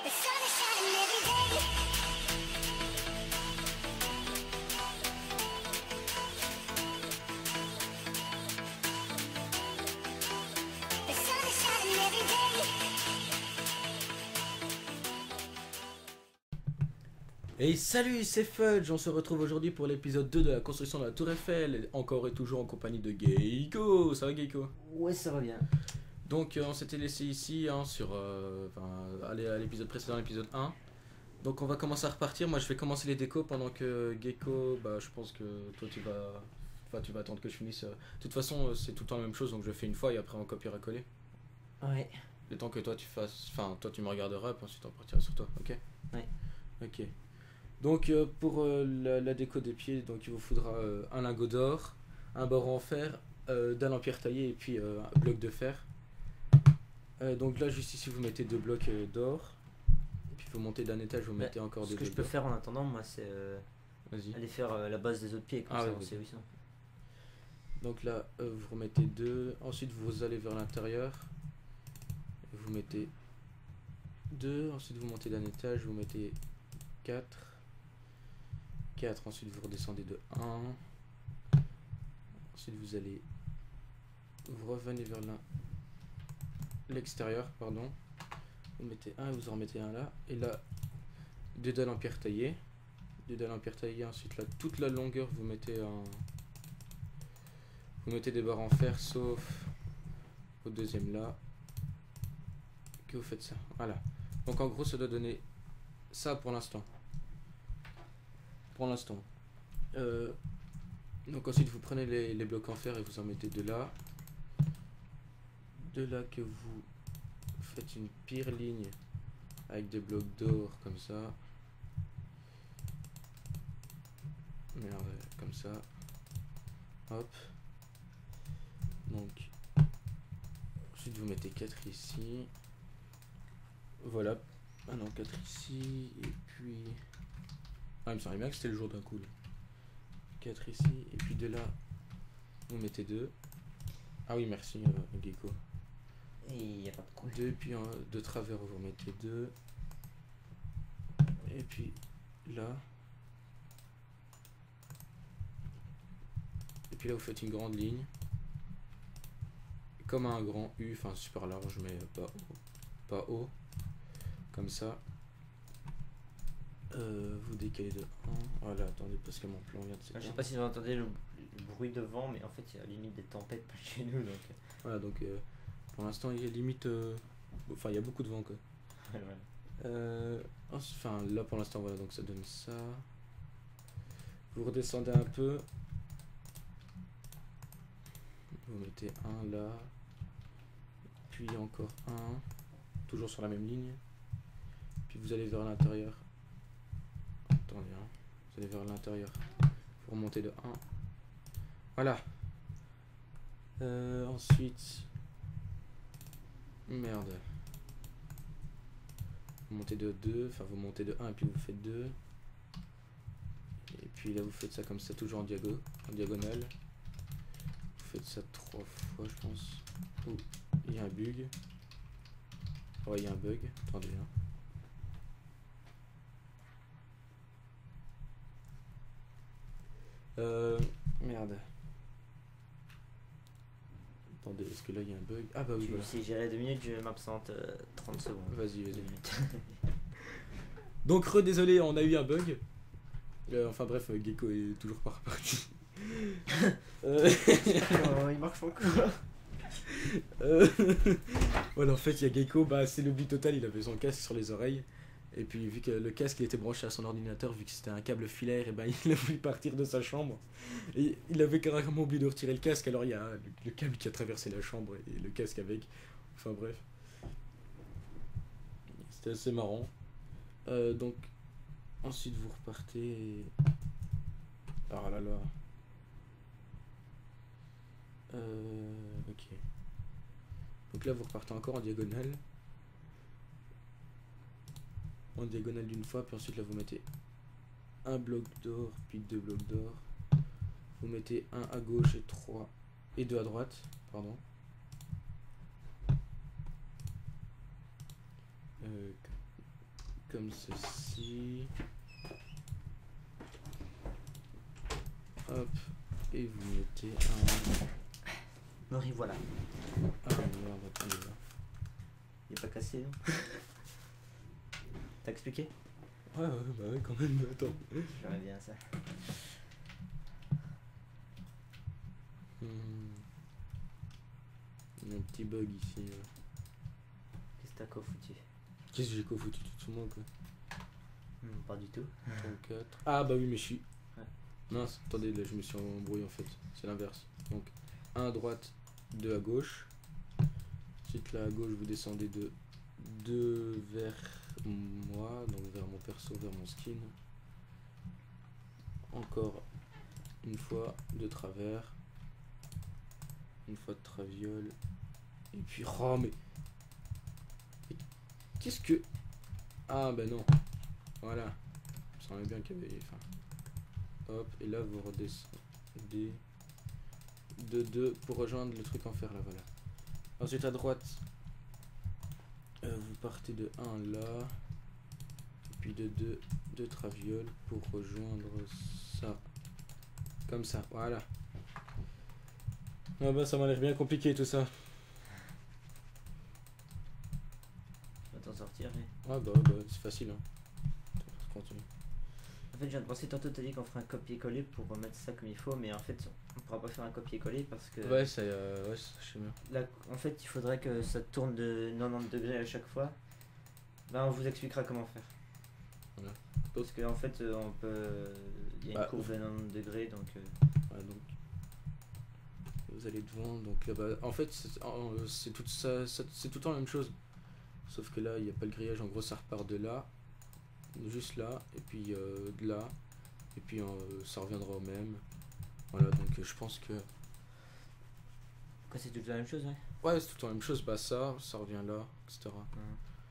Et salut, c'est Fudge, on se retrouve aujourd'hui pour l'épisode 2 de la construction de la Tour Eiffel, encore et toujours en compagnie de Geiko. Ça va Geiko? Ouais, ça va bien. Donc on s'était laissé ici sur à l'épisode précédent, l'épisode 1. Donc on va commencer à repartir, moi je vais commencer les décos pendant que Geiko, je pense que toi tu vas attendre que je finisse. De toute façon c'est tout le temps la même chose, donc je fais une fois et après on copiera-coller. Ouais. Le temps que toi tu fasses, toi tu me regarderas, puis ensuite on partira sur toi, ok? Ouais. Ok. Donc pour la déco des pieds, donc il vous faudra un lingot d'or, un barreau en fer, dalle en pierre taillée et puis un bloc de fer. Donc là juste ici vous mettez 2 blocs d'or. Et puis vous montez d'un étage, vous mettez encore 2 blocs. Ce que je peux faire en attendant, moi, c'est aller faire la base des autres pieds, comme ça ouais, on sait où ils sont. Donc là vous remettez 2, ensuite vous allez vers l'intérieur, vous mettez 2, ensuite vous montez d'un étage, vous mettez 4, ensuite vous redescendez de 1, ensuite vous revenez vers l'extérieur, pardon, vous mettez 1 et vous en remettez un là, et là 2 dalles en pierre taillée, ensuite là toute la longueur vous mettez des barres en fer sauf au deuxième là, que vous faites ça, voilà. Donc en gros ça doit donner ça pour l'instant. Donc ensuite vous prenez les blocs en fer et vous en mettez de là que vous faites une pire ligne avec des blocs d'or comme ça, comme ça, hop. Donc ensuite vous mettez 4 ici, voilà. Ah non, 4 ici, et puis... Ah, il me semblait bien que c'était le jour d'un coup. 4 ici, et puis de là, vous mettez 2. Ah oui, merci, Geiko. Et il n'y a pas de quoi. 2, puis de travers, vous mettez 2. Et puis là. Et puis là, vous faites une grande ligne. Comme un grand U, enfin super large, mais pas haut. Comme ça. Vous décalez de 1. Voilà, attendez, parce que mon plan vient de se... Je sais pas si vous entendez le bruit de vent, mais en fait, il y a limite des tempêtes près de chez nous. Donc... Voilà, donc pour l'instant, il y a limite. Enfin, il y a beaucoup de vent, quoi. Enfin, là pour l'instant, voilà, donc ça donne ça. Vous redescendez un peu. Vous mettez un là. Puis encore un. Toujours sur la même ligne. Puis vous allez vers l'intérieur. Attendez, hein. Vous allez vers l'intérieur. Vous remontez de 1. Voilà. Ensuite. Merde. Vous montez de 2. Enfin, vous montez de 1 et puis vous faites 2. Et puis là, vous faites ça comme ça, toujours en diagonale. Vous faites ça 3 fois, je pense. Oh, il y a un bug. Ouais, il y a un bug. Attendez, hein. Merde. Attendez, est-ce que là il y a un bug? Ah bah oui, voilà. Si j'irai 2 minutes, je m'absente 30 secondes. Vas-y. Donc désolé, on a eu un bug. Enfin bref, Geiko est toujours pas reparti. Il marche encore. Voilà, en fait il y a Geiko, c'est l'oubli total, il avait son casque sur les oreilles. Et puis vu que le casque il était branché à son ordinateur, vu que c'était un câble filaire, et il a voulu partir de sa chambre. Et il avait carrément oublié de retirer le casque, alors il y a le câble qui a traversé la chambre et le casque avec. Enfin bref. C'était assez marrant. Donc ensuite vous repartez et... Ah là là. Ok. Donc là vous repartez encore en diagonale. En diagonale d'une fois, puis ensuite là vous mettez un bloc d'or, puis 2 blocs d'or. Vous mettez un à gauche et 3 et 2 à droite, pardon. comme ceci. Hop, et vous mettez un... Me voilà. Ah merde, attendez là. Il est pas cassé, non? T'as expliqué? Ouais, bah ouais, quand même, attends. J'aimerais bien ça. Il y a un petit bug ici. Qu'est-ce que t'as co-foutu? Qu'est-ce que j'ai foutu tout de moi quoi? Pas du tout. 34. Ah bah oui, mais je suis... Ouais. Mince, attendez, là je me suis embrouillé en fait. C'est l'inverse. Donc 1 à droite, 2 à gauche. Ensuite là à gauche, vous descendez de 2 vers moi, donc vers mon perso, vers mon skin. Encore une fois de travers. Une fois de traviole. Et puis... Oh mais... Qu'est-ce que... Ah bah non. Voilà. Je savais bien qu'il y avait... Enfin... Hop, et là vous redescendez de 2 pour rejoindre le truc en fer là, voilà. Ensuite à droite, vous partez de 1 là, et puis de 2 de traviole pour rejoindre ça. Comme ça, voilà. Ah bah ça m'a l'air bien compliqué tout ça. Tu vas t'en sortir, mais... Ah bah c'est facile hein. Continue. En fait, je viens de penser, tantôt t'as dit qu'on ferait un copier-coller pour remettre ça comme il faut, mais en fait, on pourra pas faire un copier-coller parce que... Ouais, ça, ouais, je sais bien. Là, en fait, il faudrait que ça tourne de 90 degrés à chaque fois. Là, on vous expliquera comment faire. Voilà. Parce qu'en fait, on peut... Il y a une courbe de 90 degrés, donc... Voilà, donc vous allez devant, donc là-bas... En fait, c'est tout ça, c'est tout le temps la même chose. Sauf que là, il n'y a pas le grillage, en gros, ça repart de là, juste là, et puis de là, et puis ça reviendra au même. Voilà, donc je pense que... Quoi, c'est toute la même chose, ouais? Ouais, c'est tout le temps la même chose, bah ça revient là, etc.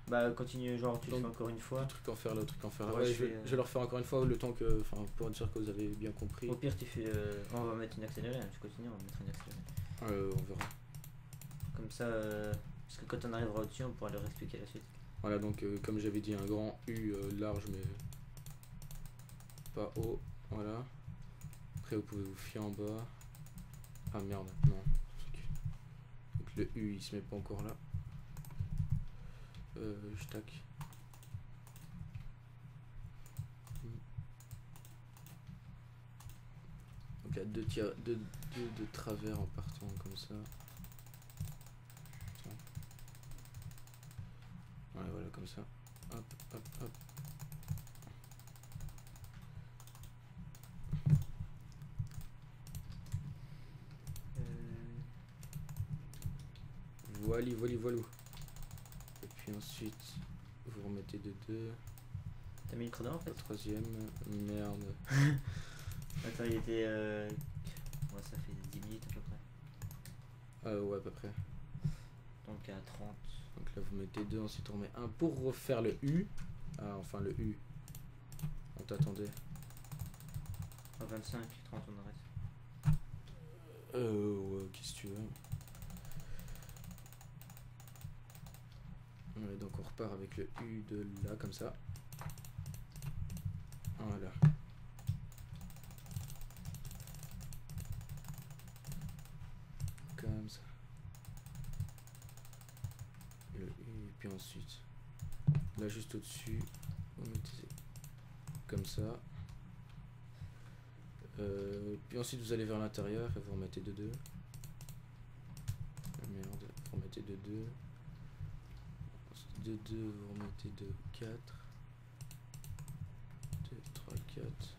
Bah, continue, genre, tu le Donc, fais encore une fois. Le truc en faire là, le truc en faire là. Ouais, Ouais, je je vais le refaire encore une fois, le temps que... Enfin, pour dire que vous avez bien compris. Au pire, tu fais... On va mettre une accélérée, hein, tu continues, on va mettre une accélérée. On verra. Comme ça, parce que quand on arrivera au-dessus, on pourra leur expliquer la suite. Voilà, donc comme j'avais dit, un grand U large, mais pas haut. Voilà. Après, vous pouvez vous fier en bas. Ah merde, non. Donc le U, il se met pas encore là. Je tac. Donc il y a deux de travers en partant comme ça. Ouais, voilà, comme ça. Hop, hop, hop. Voilà. Et puis ensuite, vous remettez de 2. T'as mis le chrono en fait? Le troisième, merde. Attends, il était... Ouais, ça fait 10 minutes à peu près. Ouais, à peu près. Donc à 30. Donc là, vous mettez 2, ensuite on met 1 pour refaire le U. Ah, enfin le U. On t'attendait. À 25, 30, on arrête. Ouais, qu'est-ce que tu veux. Ouais, donc on repart avec le U de là, comme ça. Voilà. Comme ça. Le U, et puis ensuite, là juste au-dessus, vous mettez comme ça. Puis ensuite vous allez vers l'intérieur et vous remettez de 2. Merde, vous remettez de 2. Ensuite de 2, vous remettez de 4. 2, 3, 4.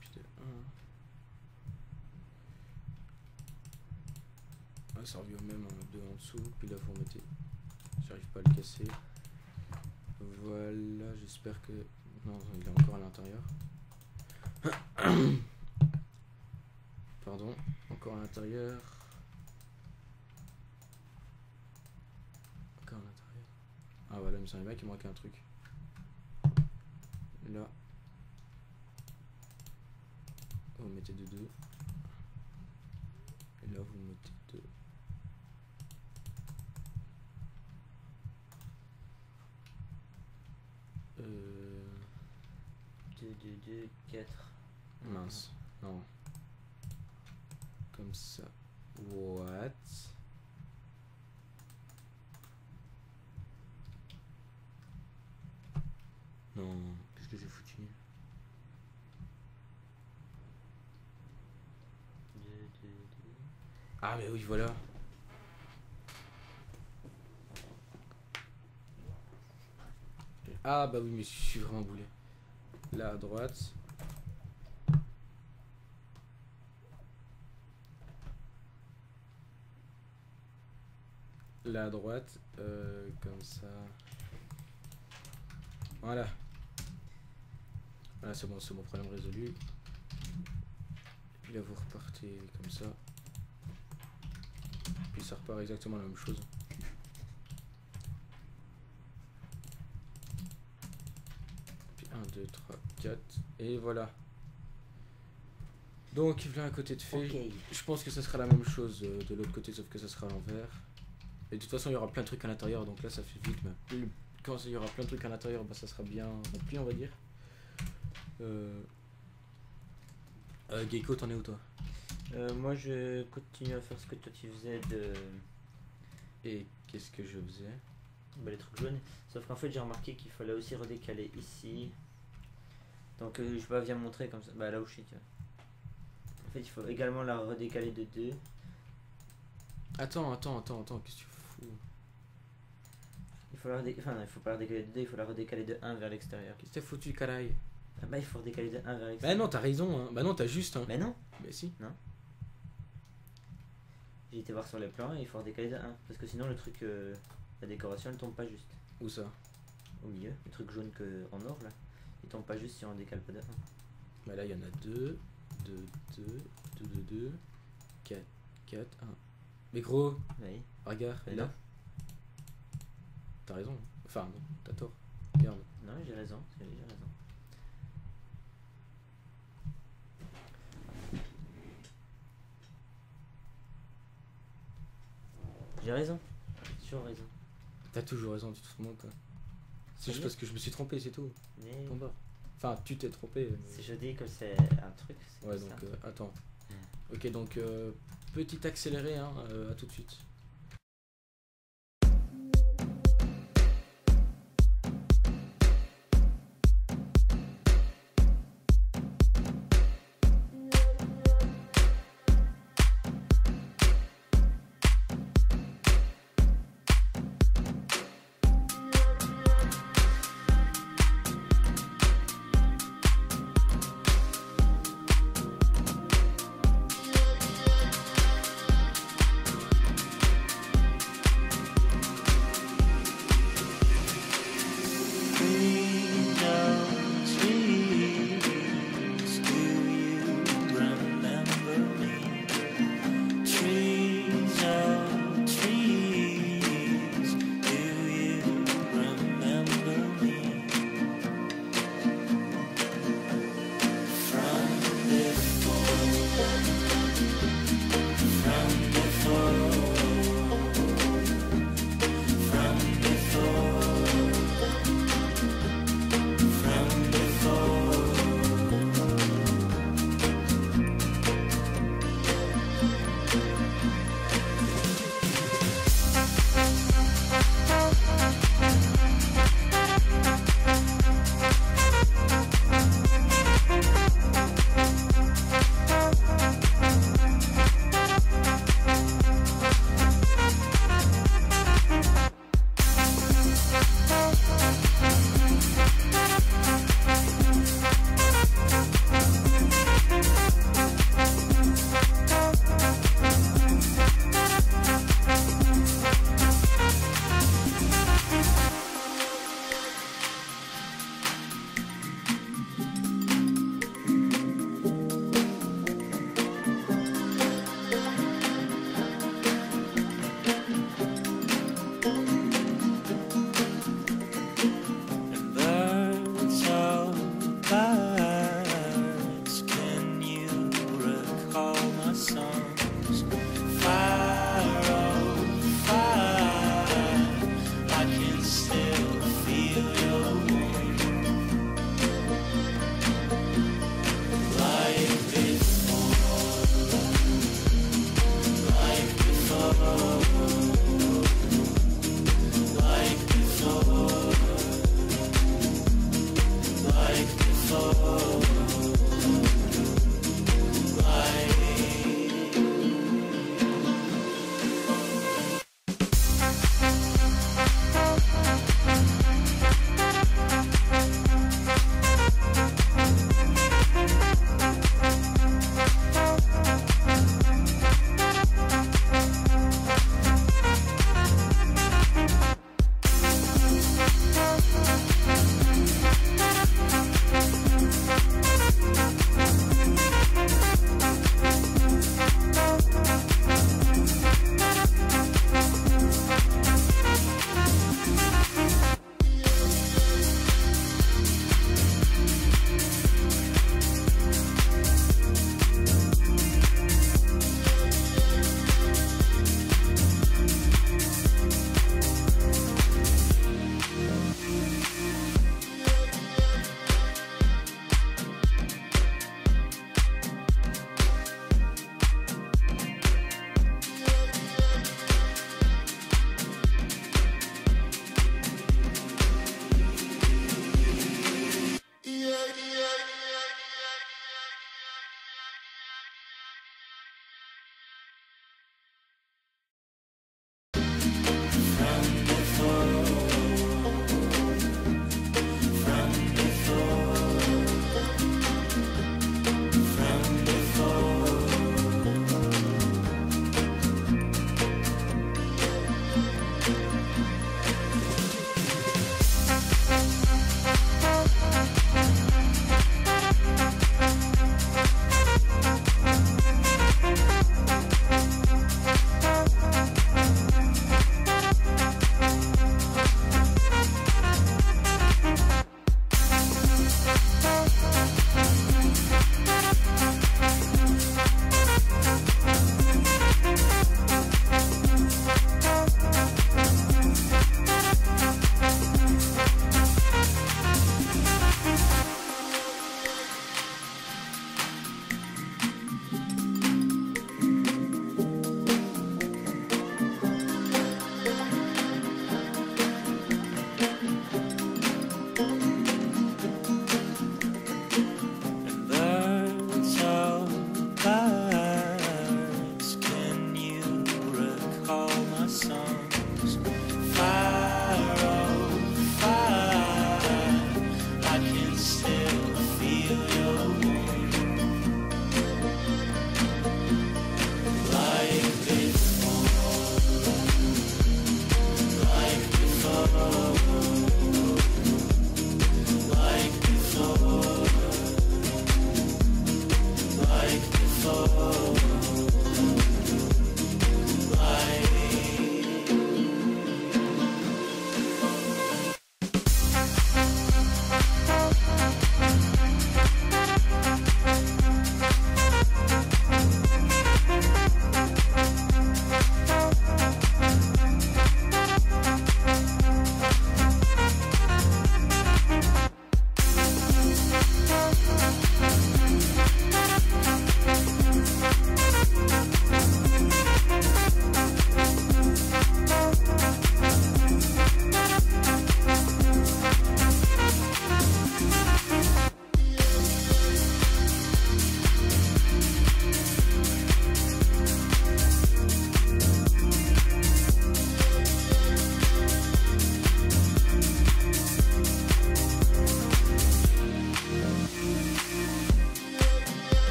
Puis de 1. Ah, ça revient au même, 2 en dessous. Puis là vous remettez. J'arrive pas à le casser. Voilà, j'espère que... Non, il est encore à l'intérieur. Pardon, encore à l'intérieur. Encore à l'intérieur. Ah voilà, il me semblait bien qu'il manquait un truc. Là. Vous mettez de 2. Et là, vous mettez 2. Euh... 2, 2, 2, 4. Mince. Non. Comme ça. What? Non. Qu'est-ce que j'ai foutu? 2, 2, 2. Ah mais oui, voilà. Ah bah oui, mais je suis vraiment boulé. Là à droite. Là à droite, comme ça. Voilà. Voilà, c'est bon, c'est mon problème résolu. Et puis là, vous repartez comme ça. Puis ça repart exactement la même chose. Puis 1, 2, 3, 4. Et voilà. Donc, là à côté de fait. Ok. Je pense que ça sera la même chose de l'autre côté, sauf que ça sera à l'envers. Et de toute façon, il y aura plein de trucs à l'intérieur, donc là, ça fait vite. Mais quand il y aura plein de trucs à l'intérieur, bah, ça sera bien rempli, on va dire. Gecko, t'en es où toi? Moi je continue à faire ce que toi tu faisais de Et qu'est-ce que je faisais? les trucs jaunes. Sauf qu'en fait j'ai remarqué qu'il fallait aussi redécaler ici. Donc je viens montrer comme ça. Bah là où je suis, tu vois. En fait il faut également la redécaler de 2. Attends, qu'est-ce que tu fous? Il faut la enfin non, il faut pas la redécaler de 2, il faut la redécaler de 1 vers l'extérieur. Qu'est-ce que t'as foutu, caraille? Ah bah il faut redécaler de 1 vers Bah l'extérieur. non, t'as raison, hein. Bah non, t'as juste, hein. Mais non. Mais si. J'ai été voir sur les plans et il faut redécaler de 1. Parce que sinon le truc, la décoration elle tombe pas juste. Où ça? Au milieu, le truc jaune que en or là, il tombe pas juste si on décale pas de 1. Bah là, il y en a 2, 2, 2, 2, 2, 2, 4, 4, 1. Mais gros, Oui. regarde, Mais et là. non. T'as raison. Enfin, non, t'as tort. Regarde. Non, j'ai raison, j'ai raison. J'ai raison. J'ai toujours raison. T'as toujours raison, tu te fous de moi, quoi. C'est juste Oui. parce que je me suis trompé, c'est tout. Mais Ton bord. Enfin, tu t'es trompé. mais- si je dis que c'est un truc, c'est Ouais, comme donc, ça. attends. Ok, donc, petit accéléré, hein, à tout de suite.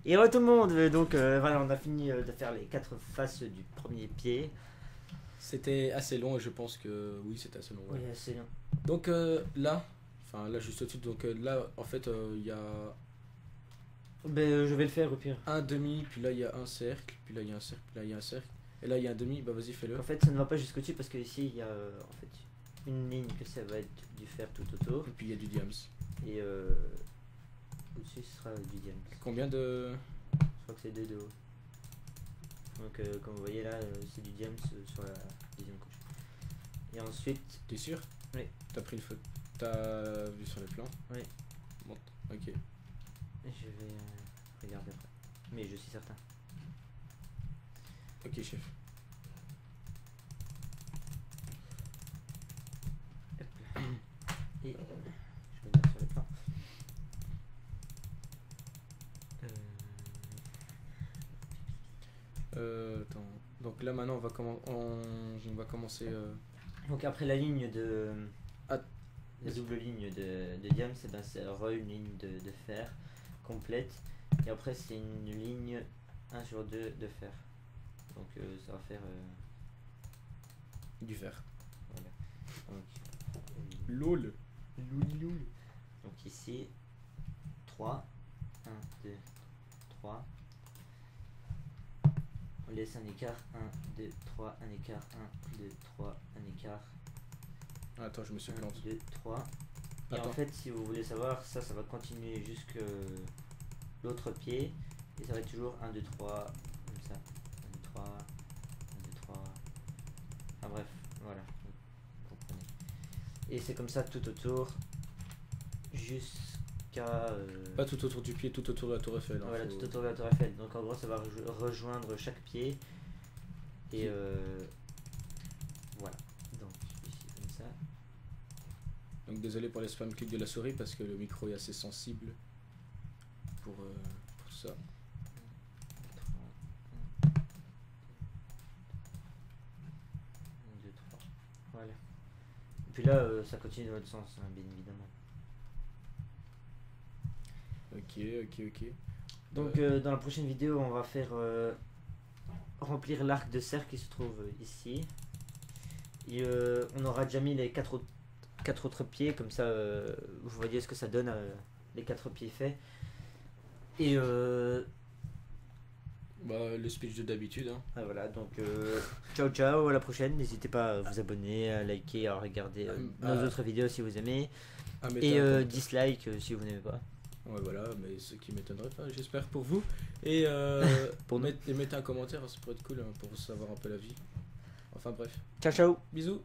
Et re tout le monde, donc voilà, on a fini de faire les 4 faces du premier pied. C'était assez long et je pense que oui, c'était assez long. Ouais. Oui, assez long. Donc là, enfin là juste au-dessus, donc là en fait il y a Ben, je vais le faire au pire. un demi, puis là il y a un cercle, puis là il y a un cercle, puis là il y a un cercle, et là il y a un demi, bah vas-y fais-le. En fait, ça ne va pas jusqu'au dessus parce que ici il y a en fait une ligne que ça va être du fer tout autour. Et puis il y a du diams. Et au-dessus ce sera du diamant. Combien de... Je crois que c'est 2 de haut. Donc comme vous voyez là, c'est du diamant sur la deuxième couche. Et ensuite, T'es sûr? Oui. T'as pris une photo? T'as vu sur les plans? Oui. Bon, ok. je vais regarder après. Mais je suis certain. Ok chef. Hop là. Et je vais mettre sur les plans. Attends. Donc là maintenant on va commencer... Donc après la ligne de... Ah. La double ligne de diamant, c'est une ligne de fer complète. Et après c'est une ligne 1 sur 2 de fer. Donc ça va faire... du fer. Voilà. Donc, LOL. donc ici 3, 1, 2, 3. On laisse un écart, 1, 2, 3, un écart, 1, 2, 3, un écart, Ah, attends, je me suis 1, planté. 2, 3. Et Attends. en fait, si vous voulez savoir, ça va continuer jusque l'autre pied. Et ça va être toujours 1, 2, 3, comme ça. 1, 2, 3, 1, 2, 3. Enfin bref, voilà, vous comprenez. Et c'est comme ça tout autour, jusqu'à... Pas tout autour du pied, tout autour de la tour Eiffel. Hein, voilà, faut- tout autour de la tour Eiffel. Donc en gros, ça va rejoindre chaque pied. Et voilà. Donc ici comme ça. Donc désolé pour les spam clics de la souris parce que le micro est assez sensible pour ça. 1, 2, 3. Voilà. Et puis là, ça continue dans l'autre sens, hein, bien évidemment. Ok. Donc dans la prochaine vidéo, on va faire remplir l'arc de cercle qui se trouve ici. Et on aura déjà mis les 4 autres pieds, comme ça vous voyez ce que ça donne les 4 pieds faits. Et Bah le speech de d'habitude. Hein. voilà, donc ciao, à la prochaine. N'hésitez pas à vous abonner, à liker, à regarder nos autres vidéos si vous aimez. Ah, Et dislike si vous n'aimez pas. Ouais voilà, mais ce qui m'étonnerait pas, j'espère pour vous. Et Pour nous. mettez un commentaire, ça pourrait être cool hein, pour savoir un peu la vie. Enfin bref, Ciao. bisous.